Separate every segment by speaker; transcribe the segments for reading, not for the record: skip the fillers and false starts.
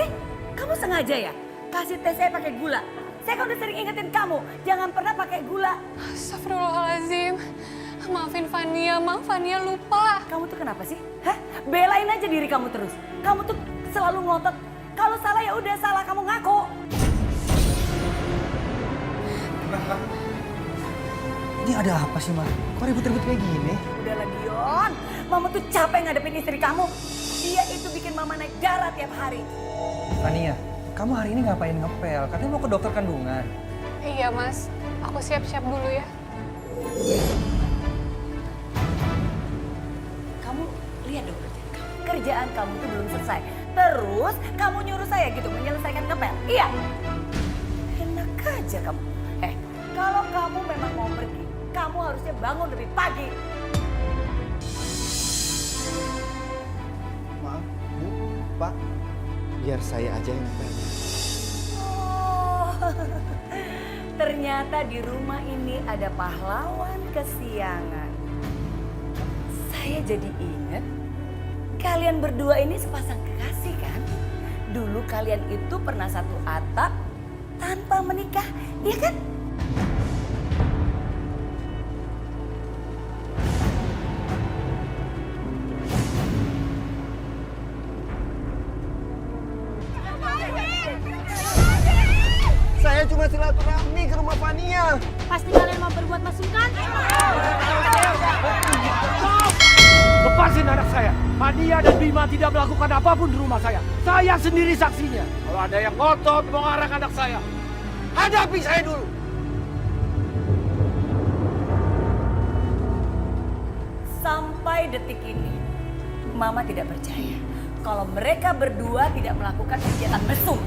Speaker 1: sih? Kamu sengaja ya kasih tes saya pakai gula? Saya kan udah sering ingetin kamu, jangan pernah pakai gula.
Speaker 2: Astagfirullahaladzim. Maafin Fania, maaf Fania lupa.
Speaker 1: Kamu tuh kenapa sih? Hah? Belain aja diri kamu terus. Kamu tuh selalu ngotot. Kalau salah ya udah salah, kamu ngaku.
Speaker 3: Ini ada apa sih, Ma? Kok ribut-ribut kayak gini?
Speaker 1: Udahlah Dion, Mama tuh capek ngadepin istri kamu. Dia itu bikin Mama naik darah tiap hari.
Speaker 3: Fania, kamu hari ini ngapain ngepel? Katanya mau ke dokter kandungan.
Speaker 2: Iya Mas, aku siap-siap dulu ya.
Speaker 1: Kamu lihat dong kerjaan kamu. Kerjaan kamu tuh belum selesai. Terus kamu nyuruh saya gitu menyelesaikan ngepel. Iya. Enak aja kamu. Kalau kamu memang mau pergi, kamu harusnya bangun lebih pagi.
Speaker 4: Maaf, Bu, Pak, biar saya aja yang ngepel.
Speaker 1: Oh, ternyata di rumah ini ada pahlawan kesiangan. Saya jadi ingat, kalian berdua ini sepasang kekasih kan? Dulu kalian itu pernah satu atap tanpa menikah, iya kan?
Speaker 4: Saya cuma silaturahmi ke rumah Fania.
Speaker 5: Pasti kalian mau berbuat mesum kan?
Speaker 6: Lepasin anak saya. Fania dan Bima tidak melakukan apapun di rumah saya. Saya sendiri saksinya. Kalau ada yang ngotot mau ngarang anak saya, hadapi saya dulu.
Speaker 1: Sampai detik ini, Mama tidak percaya kalau mereka berdua tidak melakukan kegiatan mesum.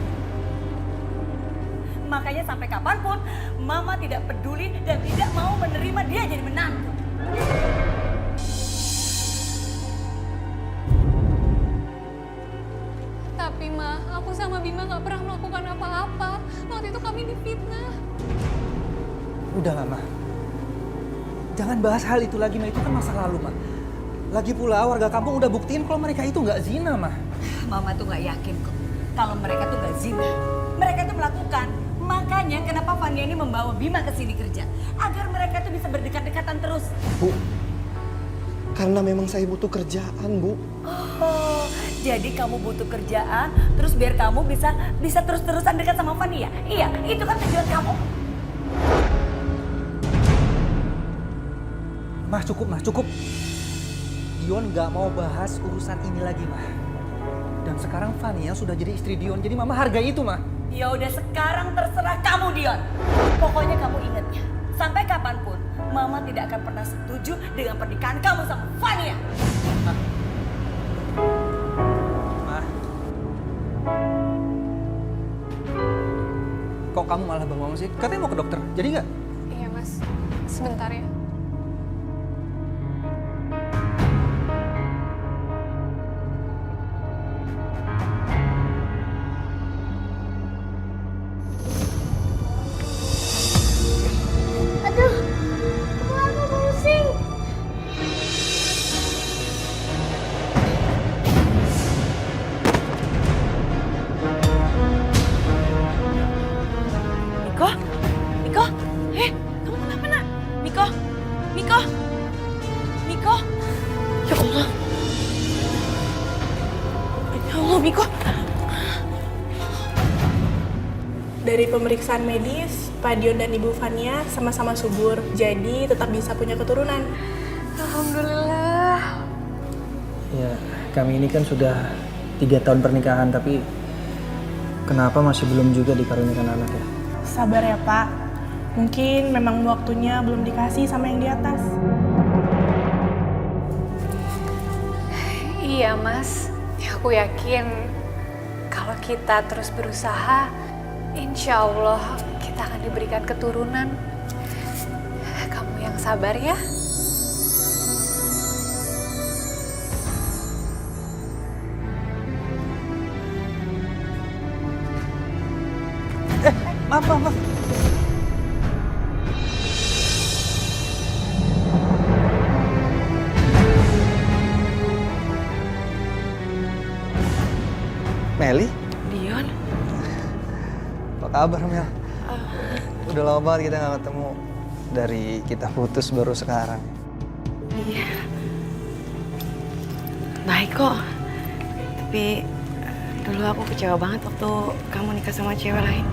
Speaker 1: Makanya sampai kapanpun, Mama tidak peduli dan tidak mau menerima dia jadi menantu.
Speaker 2: Tapi Ma, aku sama Bima gak pernah melakukan apa-apa. Waktu itu kami difitnah.
Speaker 3: Udahlah, Ma. Jangan bahas hal itu lagi, Ma. Itu kan masa lalu, Ma. Lagi pula warga kampung udah buktiin kalau mereka itu nggak zina, Ma.
Speaker 1: Mama tuh nggak yakin kok kalau mereka tuh nggak zina. Mereka tuh melakukan. Makanya kenapa Fania ini membawa Bima ke sini kerja, agar mereka tuh bisa berdekat-dekatan terus.
Speaker 4: Bu, karena memang saya butuh kerjaan, Bu.
Speaker 1: Oh, jadi kamu butuh kerjaan, terus biar kamu bisa terus-terusan dekat sama Fania. Iya, itu kan tujuan kamu.
Speaker 3: Mah, cukup, Mah, cukup. Dion nggak mau bahas urusan ini lagi, Mah. Dan sekarang Fania sudah jadi istri Dion, jadi Mama hargai itu, Mah.
Speaker 1: Ya udah sekarang terserah kamu Dion. Pokoknya kamu ingat ya, sampai kapanpun Mama tidak akan pernah setuju dengan pernikahan kamu sama Fania.
Speaker 3: Ma. Kok kamu malah bengong sih? Katanya mau ke dokter, jadi nggak?
Speaker 2: Iya Mas, sebentar ya.
Speaker 5: Aduh, kepala aku pusing.
Speaker 1: Miko? Miko? Kamu kenapa nak? Miko? Miko? Miko? Ya Allah. Ya Allah, Miko.
Speaker 7: Dari pemeriksaan medis, Pak Dion dan Ibu Fania sama-sama subur, jadi tetap bisa punya keturunan.
Speaker 2: Alhamdulillah.
Speaker 3: Ya, kami ini kan sudah 3 tahun pernikahan, tapi kenapa masih belum juga dikaruniakan anak ya?
Speaker 7: Sabar ya Pak, mungkin memang waktunya belum dikasih sama yang di atas.
Speaker 2: Iya Mas, aku yakin kalau kita terus berusaha, insya Allah kita akan diberikan keturunan. Kamu yang sabar ya.
Speaker 3: Maaf.
Speaker 4: Meli,
Speaker 1: Dion? Dion.
Speaker 3: Apa kabar, Mel? Udah lama banget kita nggak ketemu. Dari kita putus baru sekarang.
Speaker 1: Iya. Baik kok. Tapi dulu aku kecewa banget waktu kamu nikah sama cewek lain.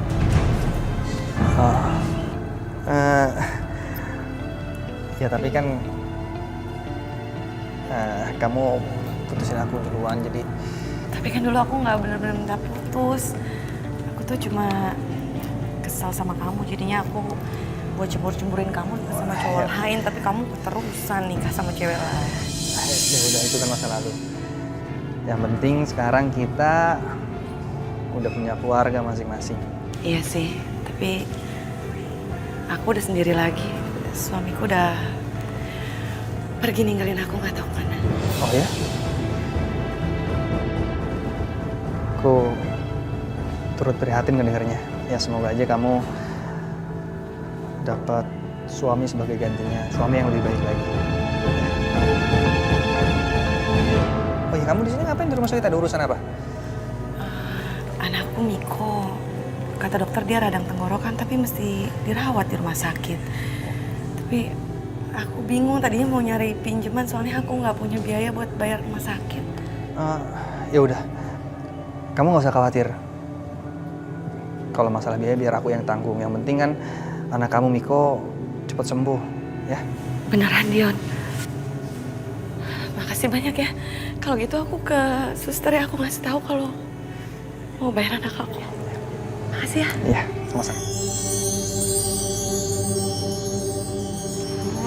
Speaker 3: Ya tapi kan kamu putusin aku duluan, jadi
Speaker 1: Tapi kan dulu aku nggak benar-benar minta putus. Aku tuh cuma kesal sama kamu, jadinya aku buat cembur-cemburin kamu nikah sama cowok lain. Tapi kamu keterusan nikah sama cewek lain.
Speaker 3: ya udah, itu kan masa lalu. Yang penting sekarang kita udah punya keluarga masing-masing.
Speaker 1: Iya sih, tapi aku udah sendiri lagi. Suamiku udah pergi ninggalin aku nggak tahu kemana.
Speaker 3: Oh ya? Aku turut prihatin mendengarnya. Ya semoga aja kamu dapat suami sebagai gantinya, suami yang lebih baik lagi. Oh ya, kamu di sini ngapain di rumah sakit? Ada urusan apa?
Speaker 1: Anakku Miko, kata dokter dia radang tenggorokan tapi mesti dirawat di rumah sakit. Tapi aku bingung tadinya mau nyari pinjaman soalnya aku nggak punya biaya buat bayar rumah sakit.
Speaker 3: Ya udah, kamu nggak usah khawatir. Kalau masalah biaya biar aku yang tanggung. Yang penting kan anak kamu Miko cepat sembuh, ya.
Speaker 1: Beneran Dion. Makasih banyak ya. Kalau gitu aku ke suster ya, aku ngasih tahu kalau mau bayar anak aku. Makasih ya.
Speaker 3: Iya, sama-sama.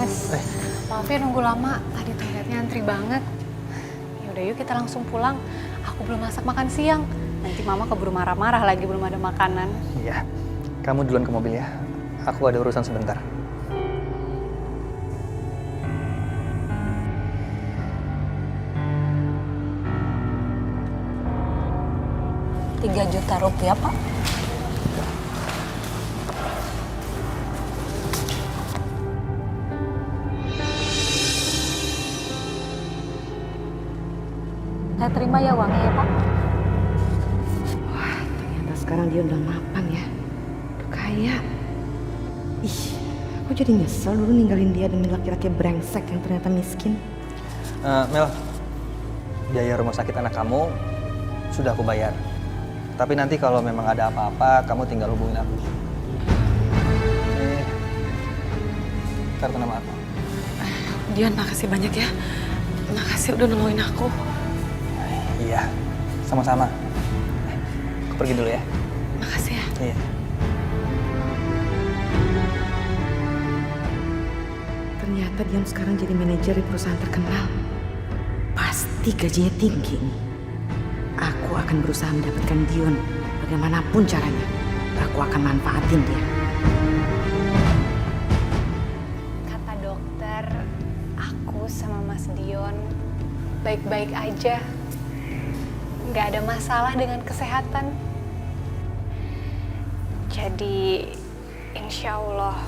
Speaker 2: Mas, maaf ya nunggu lama. Tadi toiletnya antri banget. Yaudah yuk kita langsung pulang. Aku belum masak makan siang. Nanti mama keburu marah-marah lagi belum ada makanan.
Speaker 3: Iya, kamu duluan ke mobil ya. Aku ada urusan sebentar.
Speaker 1: 3 juta rupiah, Pak.
Speaker 2: Saya terima ya uangnya ya Pak.
Speaker 1: Wah, ternyata sekarang dia udah mapan ya. Udah kaya. Ih, aku jadi nyesel dulu ninggalin dia demi laki-laki brengsek yang ternyata miskin.
Speaker 3: Mel, biaya rumah sakit anak kamu sudah aku bayar. Tapi nanti kalau memang ada apa-apa, kamu tinggal hubungin aku. Kartu nama aku.
Speaker 1: Dion, makasih banyak ya. Makasih udah nolongin aku.
Speaker 3: Iya, sama-sama. Aku pergi dulu ya.
Speaker 1: Makasih ya.
Speaker 3: Iya.
Speaker 1: Ternyata Dion sekarang jadi manajer di perusahaan terkenal. Pasti gajinya tinggi. Aku akan berusaha mendapatkan Dion bagaimanapun caranya. Aku akan manfaatin dia.
Speaker 2: Kata dokter, aku sama Mas Dion baik-baik aja. Nggak ada masalah dengan kesehatan. Jadi, insya Allah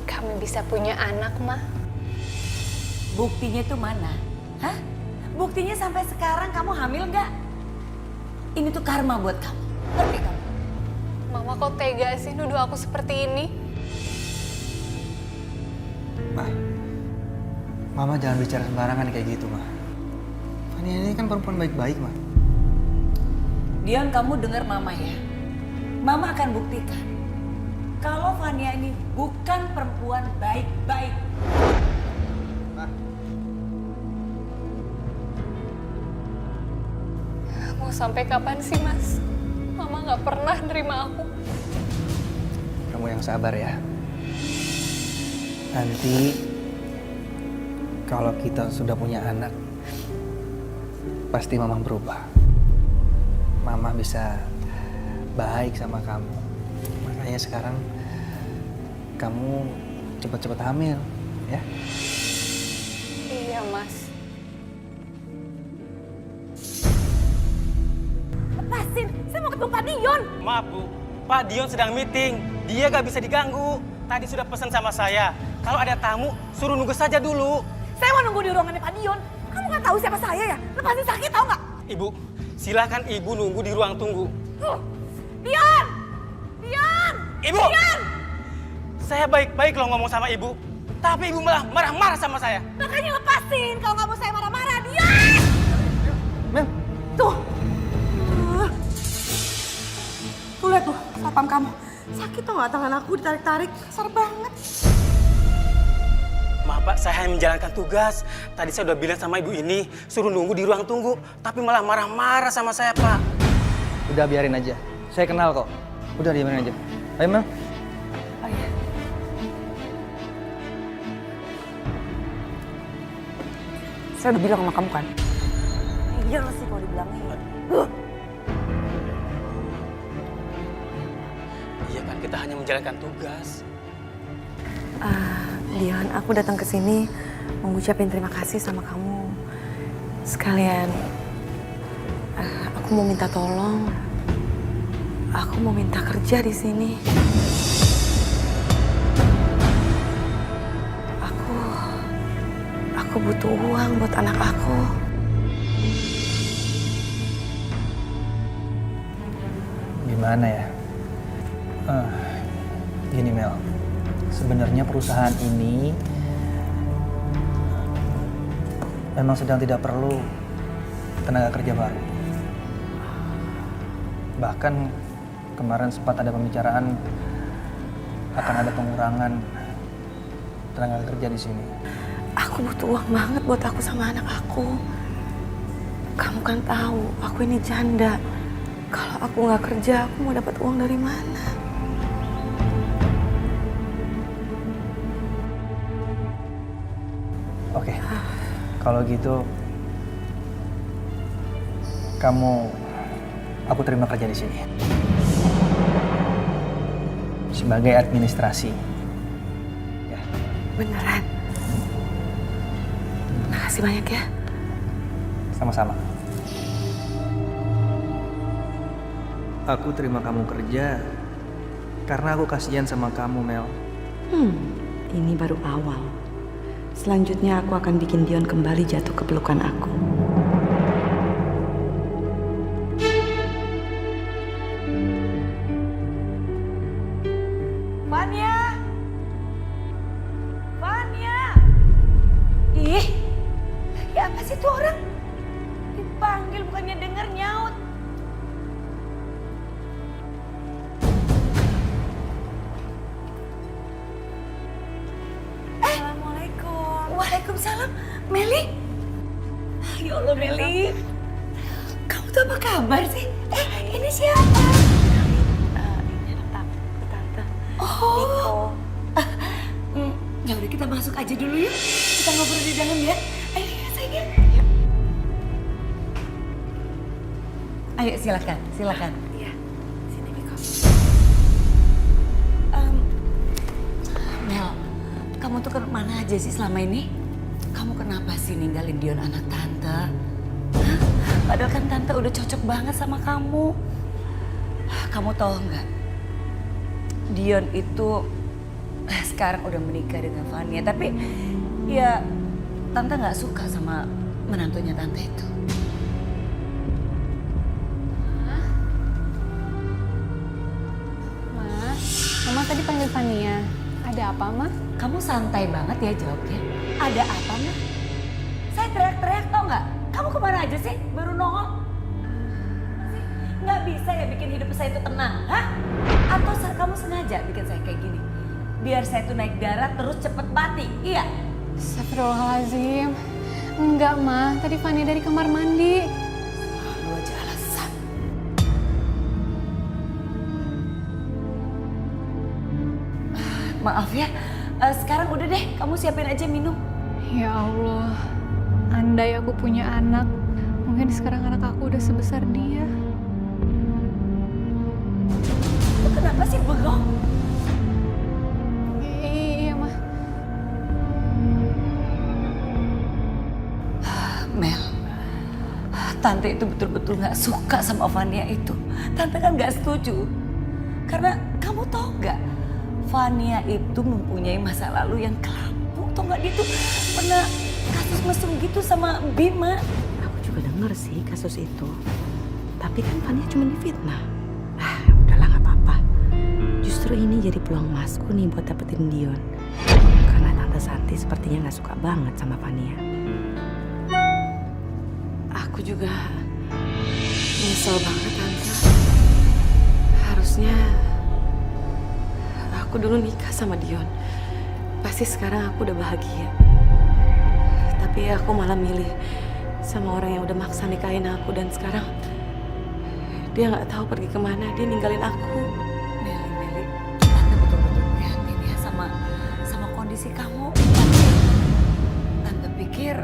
Speaker 2: kami bisa punya anak, Ma.
Speaker 1: Buktinya tuh mana? Hah? Buktinya sampai sekarang kamu hamil nggak? Ini tuh karma buat kamu. Ngerti kamu?
Speaker 2: Mama kok tega sih nuduh aku seperti ini?
Speaker 3: Mama jangan bicara sembarangan kayak gitu, Ma. Fania ini kan perempuan baik-baik, Ma.
Speaker 1: Dion, kamu dengar Mama ya. Mama akan buktikan kalau Fania ini bukan perempuan baik-baik.
Speaker 2: Mau sampai kapan sih, Mas? Mama nggak pernah nerima aku.
Speaker 3: Kamu yang sabar ya. Nanti kalau kita sudah punya anak, pasti Mama berubah. Mama bisa baik sama kamu. Makanya sekarang kamu cepat-cepat hamil, ya?
Speaker 2: Iya, Mas.
Speaker 1: Lepasin, saya mau ketemu Pak Dion.
Speaker 8: Maaf Bu, Pak Dion sedang meeting. Dia gak bisa diganggu. Tadi sudah pesan sama saya. Kalau ada tamu, suruh nunggu saja dulu.
Speaker 1: Saya mau nunggu di ruangannya Pak Dion. Kamu nggak tahu siapa saya ya? Lepasin, sakit tahu nggak?
Speaker 8: Ibu, silakan Ibu nunggu di ruang tunggu.
Speaker 1: Dion! Dion!
Speaker 8: Ibu! Saya baik-baik loh ngomong sama ibu. Tapi ibu malah marah-marah sama saya.
Speaker 1: Makanya lepasin kalau nggak mau saya marah-marah. Dion!
Speaker 3: Mel,
Speaker 1: Tuh. Tuh lihat tuh, satpam kamu. Sakit tuh nggak tangan aku ditarik-tarik. Kasar banget.
Speaker 8: Maaf Pak, saya hanya menjalankan tugas. Tadi saya udah bilang sama ibu ini, suruh nunggu di ruang tunggu. Tapi malah marah-marah sama saya, Pak.
Speaker 3: udah biarin aja. Saya kenal kok. Udah diamin aja. Ayo Mel.
Speaker 1: Oh iya. Saya udah bilang sama kamu kan? Iya sih kalau dibilangin.
Speaker 8: Iya kan, kita hanya menjalankan tugas.
Speaker 9: Dion, aku datang ke sini mau ngucapin terima kasih sama kamu. Sekalian, aku mau minta tolong. Aku mau minta kerja di sini. Aku butuh uang buat anak aku.
Speaker 3: Gimana ya? Gini Mel, sebenarnya perusahaan ini memang sedang tidak perlu tenaga kerja baru. Bahkan kemarin sempat ada pembicaraan akan ada pengurangan tenaga kerja di sini.
Speaker 9: Aku butuh uang banget buat aku sama anak aku. Kamu kan tahu, aku ini janda. Kalau aku nggak kerja, aku mau dapat uang dari mana?
Speaker 3: Oke, kalau gitu aku terima kerja di sini sebagai administrasi. Ya.
Speaker 9: Beneran? Makasih banyak ya.
Speaker 3: Sama-sama. Aku terima kamu kerja karena aku kasihan sama kamu, Mel.
Speaker 9: Ini baru awal. Selanjutnya aku akan bikin Dion kembali jatuh ke pelukan aku.
Speaker 1: Vania! Vania! Ih, ya apa sih tuh orang? Dipanggil bukannya denger nyaut.
Speaker 9: Assalamualaikum.
Speaker 1: Waalaikumsalam. Meli? Ya Allah Meli. Kamu tuh apa kabar sih? Ini siapa?
Speaker 9: Ini tante.
Speaker 1: Oh. Ya udah kita masuk aja dulu yuk. Kita ngobrol di dalam ya. Ayo ya sayang. Ayo silakan.
Speaker 9: Iya, sini Miko.
Speaker 1: Mel, kamu tuh kemana aja sih selama ini? Kamu kenapa sih ninggalin Dion anak tante? Hah? Padahal kan tante udah cocok banget sama kamu. Kamu tahu nggak? Dion itu sekarang udah menikah dengan Vania, tapi ya tante nggak suka sama menantunya tante itu.
Speaker 2: Ma, Mama tadi panggil Vania. Ada apa, Ma?
Speaker 1: Kamu santai banget ya jawabnya. Ada apa, Ma? Saya teriak-teriak tau nggak? Kamu kemana aja sih? Baru nongol. Nggak bisa ya bikin hidup saya itu tenang, hah? Atau kamu sengaja bikin saya kayak gini? Biar saya tuh naik darah terus cepet mati, iya?
Speaker 2: Astagfirullahaladzim. Enggak, Ma. Tadi Vania dari kamar mandi.
Speaker 1: Lu aja alasan. Maaf ya, sekarang udah deh kamu siapin aja minum.
Speaker 2: Ya Allah. Andai aku punya anak, mungkin sekarang anak aku udah sebesar dia.
Speaker 1: Lu kenapa sih bengong?
Speaker 2: Iya, Ma.
Speaker 1: Mel, Tante itu betul-betul gak suka sama Vania itu. Tante kan gak setuju. Karena kamu tau gak, Vania itu mempunyai masa lalu yang kelam. Tau gak, dia tuh pernah kasus mesum gitu sama Bima.
Speaker 9: Aku juga denger sih kasus itu. Tapi kan Vania cuma difitnah. Udahlah. ini jadi peluang emasku nih buat dapetin Dion. Karena Tante Santi sepertinya nggak suka banget sama Fania. Aku juga nyesel banget Tante. Harusnya aku dulu nikah sama Dion. Pasti sekarang aku udah bahagia. Tapi aku malah milih sama orang yang udah maksa nikahin aku, dan sekarang dia nggak tahu pergi kemana. Dia ninggalin aku.
Speaker 1: Meli, Tante betul-betul prihatin ya sama kondisi kamu. Tante pikir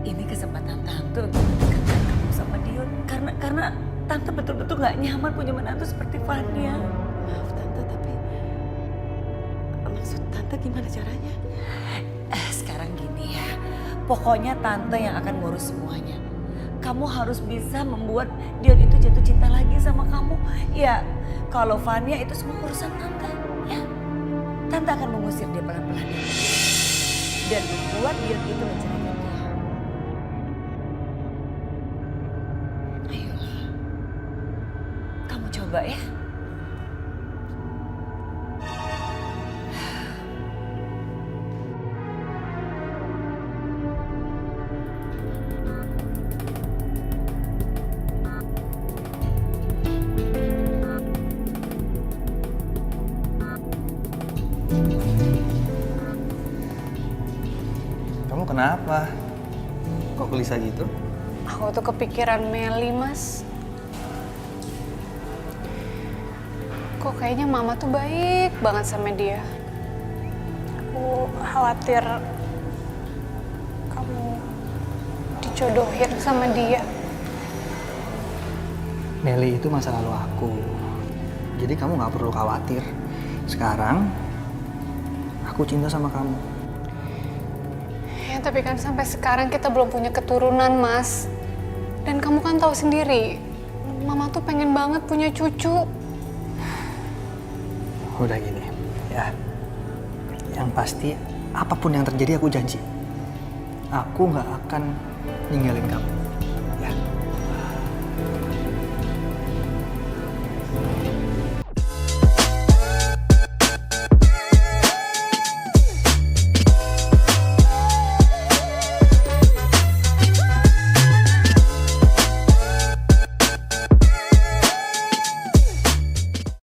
Speaker 1: ini kesempatan Tante untuk mendekatkan kamu sama Dion. Karena Tante betul-betul nggak nyaman punya menantu seperti Fania.
Speaker 9: Maaf Tante, tapi maksud Tante gimana caranya?
Speaker 1: Sekarang gini ya, pokoknya Tante yang akan ngurus semuanya. Kamu harus bisa membuat Dion itu jatuh cinta lagi sama kamu. Ya, kalau Fania itu semua urusan Tante, ya. Tante akan mengusir dia pelan-pelan dan membuat Dion itu menceraikan dia. Ayolah, kamu coba ya.
Speaker 3: Kamu kenapa? Kok gelisah gitu?
Speaker 2: Aku tuh kepikiran Meli, Mas. Kok kayaknya Mama tuh baik banget sama dia. Aku khawatir kamu dijodohin sama dia.
Speaker 3: Meli itu masa lalu aku. Jadi kamu nggak perlu khawatir. Sekarang aku cinta sama kamu.
Speaker 2: Ya, tapi kan sampai sekarang kita belum punya keturunan, Mas. Dan kamu kan tahu sendiri, Mama tuh pengen banget punya cucu.
Speaker 3: Udah gini, ya. Yang pasti apapun yang terjadi aku janji. Aku nggak akan ninggalin kamu.